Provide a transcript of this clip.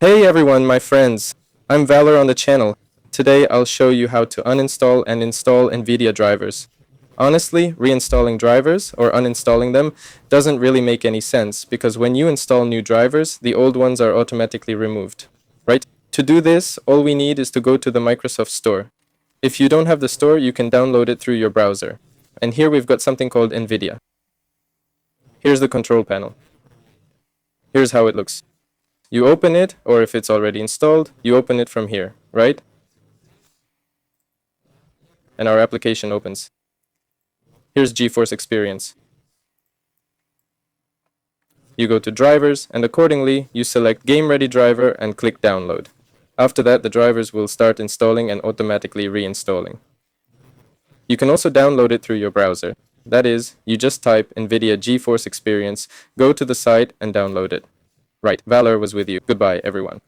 Hey everyone, my friends. I'm Valor on the channel. Today I'll show you how to uninstall and install NVIDIA drivers. Honestly, reinstalling drivers or uninstalling them doesn't really make any sense because when you install new drivers, the old ones are automatically removed, right? To do this, all we need is to go to the Microsoft Store. If you don't have the store, you can download it through your browser. And here we've got something called NVIDIA. Here's the control panel. Here's how it looks. You open it, or if it's already installed, you open it from here, right? And our application opens. Here's GeForce Experience. You go to drivers, and accordingly, you select Game Ready Driver and click Download. After that, the drivers will start installing and automatically reinstalling. You can also download it through your browser. That is, you just type NVIDIA GeForce Experience, go to the site, and download it. Right, Valor was with you. Goodbye, everyone.